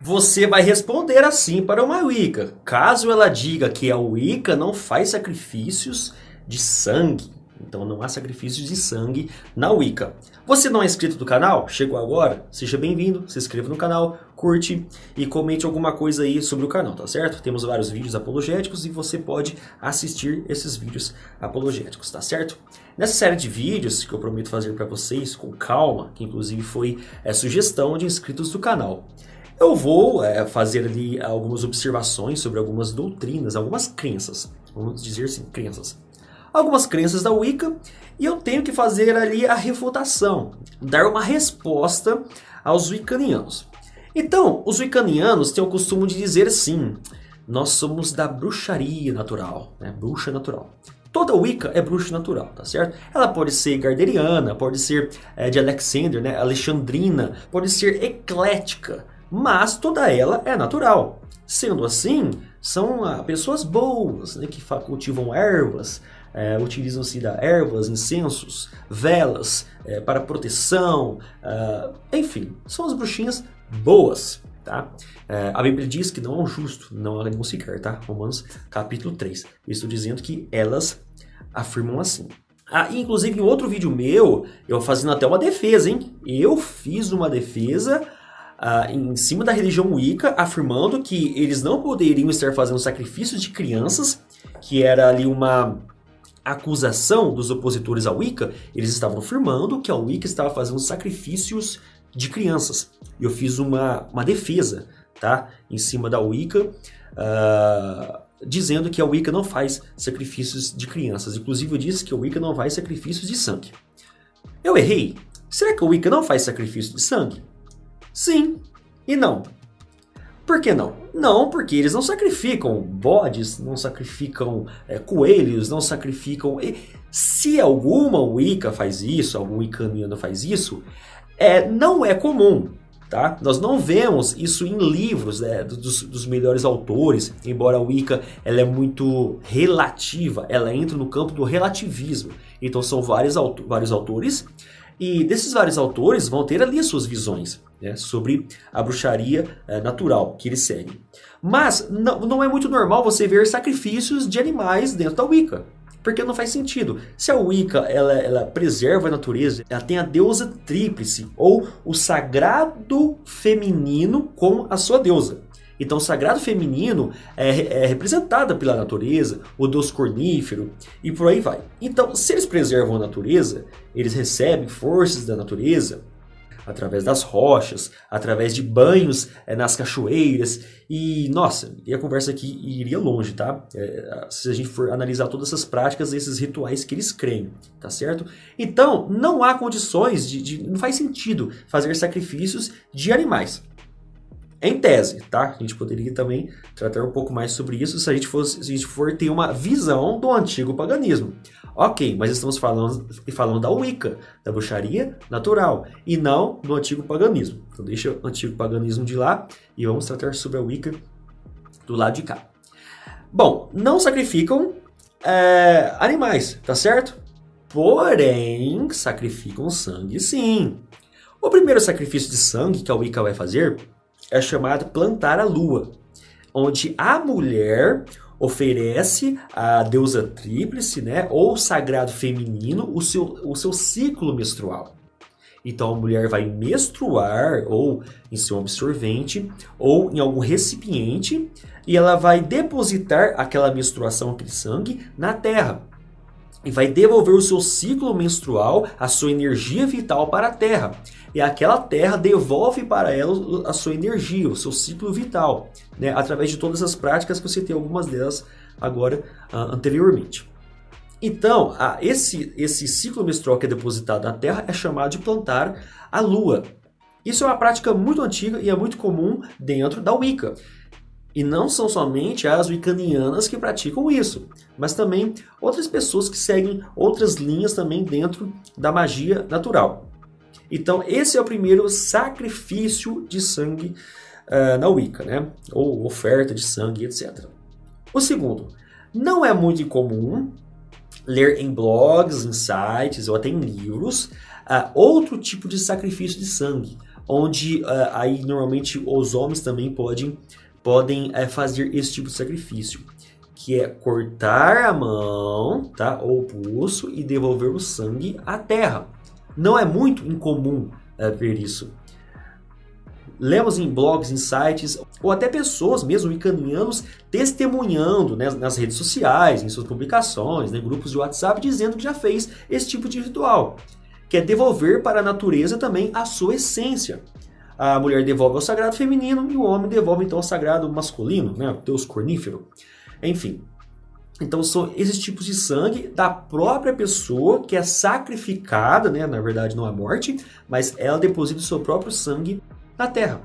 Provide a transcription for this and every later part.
Você vai responder assim para uma Wicca, caso ela diga que a Wicca não faz sacrifícios de sangue. Então não há sacrifícios de sangue na Wicca. Você não é inscrito do canal? Chegou agora? Seja bem-vindo, se inscreva no canal, curte e comente alguma coisa aí sobre o canal, tá certo? Temos vários vídeos apologéticos e você pode assistir esses vídeos apologéticos, tá certo? Nessa série de vídeos que eu prometo fazer para vocês com calma, que inclusive foi sugestão de inscritos do canal, eu vou fazer ali algumas observações sobre algumas doutrinas, algumas crenças, vamos dizer assim, crenças. Algumas crenças da Wicca, e eu tenho que fazer ali a refutação, dar uma resposta aos wiccanianos. Então, os wiccanianos têm o costume de dizer assim: nós somos da bruxaria natural, né? Bruxa natural. Toda Wicca é bruxa natural, tá certo? Ela pode ser gardneriana, pode ser de Alexander, né? Alexandrina, pode ser eclética, mas toda ela é natural. Sendo assim, são pessoas boas, né? Que cultivam ervas, utilizam-se de ervas, incensos, velas para proteção, enfim, são as bruxinhas boas, tá? A Bíblia diz que não é um justo, não há nenhum sequer, tá? Romanos capítulo 3. Eu estou dizendo que elas afirmam assim. Inclusive em outro vídeo meu, eu fazendo até uma defesa, hein? Eu fiz uma defesa em cima da religião Wicca, afirmando que eles não poderiam estar fazendo sacrifícios de crianças, que era ali uma acusação dos opositores à Wicca. Eles estavam afirmando que a Wicca estava fazendo sacrifícios de crianças. E eu fiz uma defesa, tá, em cima da Wicca, dizendo que a Wicca não faz sacrifícios de crianças. Inclusive eu disse que a Wicca não faz sacrifícios de sangue. Eu errei? Será que a Wicca não faz sacrifício de sangue? Sim e não. Por que não? Não, porque eles não sacrificam bodes, não sacrificam coelhos, não sacrificam... Se alguma Wicca faz isso, algum wiccaniano faz isso, não é comum, tá? Nós não vemos isso em livros dos melhores autores, embora a Wicca ela é muito relativa, ela entra no campo do relativismo. Então são vários autores, e desses vários autores vão ter ali as suas visões, né, sobre a bruxaria natural que eles seguem. Mas não é muito normal você ver sacrifícios de animais dentro da Wicca, porque não faz sentido. Se a Wicca ela preserva a natureza, ela tem a deusa tríplice, ou o sagrado feminino com a sua deusa. Então o sagrado feminino é representada pela natureza, o deus cornífero e por aí vai. Então se eles preservam a natureza, eles recebem forças da natureza através das rochas, através de banhos nas cachoeiras. E, nossa, e a conversa aqui iria longe, tá? Se a gente for analisar todas essas práticas, esses rituais que eles creem, tá certo? Então, não há condições não faz sentido fazer sacrifícios de animais. Em tese, tá? A gente poderia também tratar um pouco mais sobre isso se a gente for ter uma visão do antigo paganismo. Ok, mas estamos falando da Wicca, da bruxaria natural, e não do antigo paganismo. Então deixa o antigo paganismo de lá e vamos tratar sobre a Wicca do lado de cá. Bom, não sacrificam animais, tá certo? Porém, sacrificam sangue sim. O primeiro sacrifício de sangue que a Wicca vai fazer é chamado plantar a lua, onde a mulher oferece à deusa tríplice, né, ou sagrado feminino, o seu ciclo menstrual. Então a mulher vai menstruar ou em seu absorvente ou em algum recipiente e ela vai depositar aquela menstruação, aquele sangue, na terra. E vai devolver o seu ciclo menstrual, a sua energia vital para a terra. E aquela terra devolve para ela a sua energia, o seu ciclo vital, né? Através de todas as práticas que eu citei algumas delas agora anteriormente. Então, esse ciclo menstrual que é depositado na terra é chamado de plantar a lua. Isso é uma prática muito antiga e é muito comum dentro da Wicca. E não são somente as wiccanianas que praticam isso, mas também outras pessoas que seguem outras linhas também dentro da magia natural. Então esse é o primeiro sacrifício de sangue na Wicca, né? Ou oferta de sangue, etc. O segundo, não é muito incomum ler em blogs, em sites ou até em livros outro tipo de sacrifício de sangue, onde aí normalmente os homens também podem fazer esse tipo de sacrifício, que é cortar a mão, tá, ou o pulso e devolver o sangue à terra. Não é muito incomum ver isso. Lemos em blogs, em sites, ou até pessoas mesmo, wiccanianos, testemunhando, né, nas redes sociais, em suas publicações, né, grupos de WhatsApp, dizendo que já fez esse tipo de ritual, que é devolver para a natureza também a sua essência. A mulher devolve ao sagrado feminino e o homem devolve então ao sagrado masculino, né, o deus cornífero. Enfim, então são esses tipos de sangue da própria pessoa que é sacrificada, né, na verdade não a morte, mas ela deposita o seu próprio sangue na terra.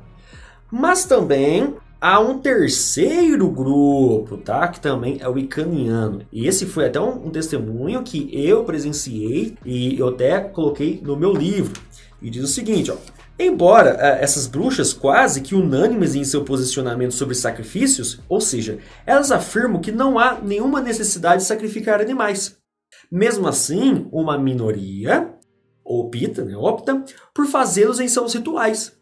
Mas também há um terceiro grupo, tá? Que também é o wiccaniano. E esse foi até um testemunho que eu presenciei e eu até coloquei no meu livro. E diz o seguinte, ó. Embora essas bruxas quase que unânimes em seu posicionamento sobre sacrifícios, ou seja, elas afirmam que não há nenhuma necessidade de sacrificar animais. Mesmo assim, uma minoria opta por fazê-los em seus rituais.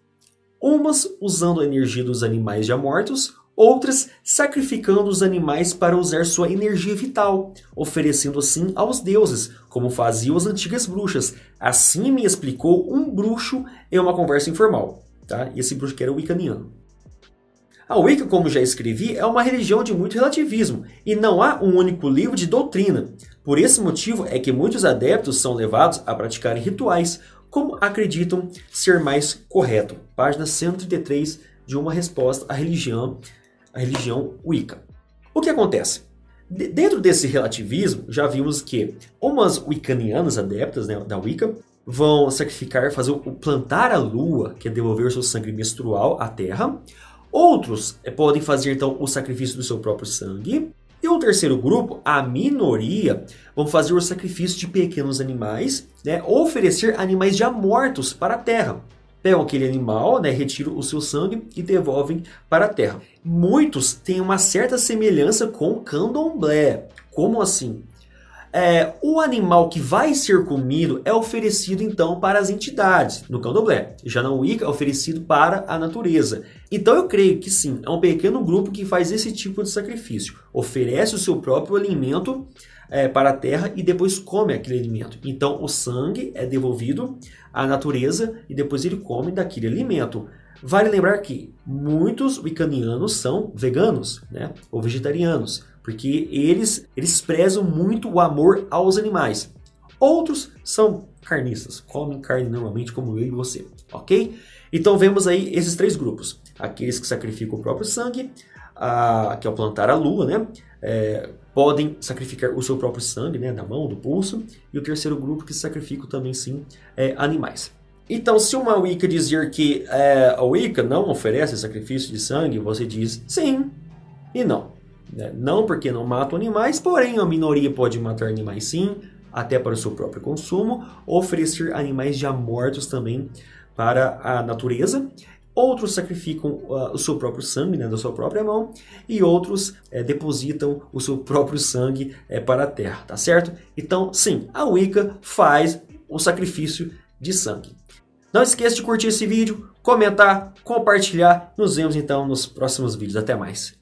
Umas usando a energia dos animais já mortos, outras sacrificando os animais para usar sua energia vital, oferecendo assim aos deuses, como faziam as antigas bruxas. Assim me explicou um bruxo em uma conversa informal. Tá? E esse bruxo que era o wiccaniano. A Wicca, como já escrevi, é uma religião de muito relativismo, e não há um único livro de doutrina. Por esse motivo é que muitos adeptos são levados a praticarem rituais, como acreditam ser mais correto. Página 133 de uma resposta à religião Wicca. O que acontece? Dentro desse relativismo, já vimos que umas wiccanianas adeptas, né, da Wicca vão sacrificar, plantar a lua, que é devolver o seu sangue menstrual à terra. Outros podem fazer então o sacrifício do seu próprio sangue. E o terceiro grupo, a minoria, vão fazer o sacrifício de pequenos animais, né, ou oferecer animais já mortos para a terra. Pegam aquele animal, né, retiram o seu sangue e devolvem para a terra. Muitos têm uma certa semelhança com o candomblé. Como assim? O animal que vai ser comido é oferecido então para as entidades, no candomblé. Já na Wicca é oferecido para a natureza. Então eu creio que sim, é um pequeno grupo que faz esse tipo de sacrifício. Oferece o seu próprio alimento para a terra e depois come aquele alimento. Então o sangue é devolvido à natureza e depois ele come daquele alimento. Vale lembrar que muitos wiccanianos são veganos, né, ou vegetarianos, porque eles prezam muito o amor aos animais. Outros são carnistas, comem carne normalmente como eu e você, ok? Então vemos aí esses três grupos. Aqueles que sacrificam o próprio sangue, que é o plantar a lua, né? Podem sacrificar o seu próprio sangue, né, na mão, do pulso. E o terceiro grupo que sacrificam também sim animais. Então, se uma Wicca dizer que a Wicca não oferece sacrifício de sangue, você diz sim e não. Não porque não matam animais, porém a minoria pode matar animais sim, até para o seu próprio consumo, oferecer animais já mortos também para a natureza. Outros sacrificam o seu próprio sangue, né, da sua própria mão, e outros depositam o seu próprio sangue para a terra, tá certo? Então, sim, a Wicca faz o sacrifício de sangue. Não esqueça de curtir esse vídeo, comentar, compartilhar. Nos vemos então nos próximos vídeos. Até mais.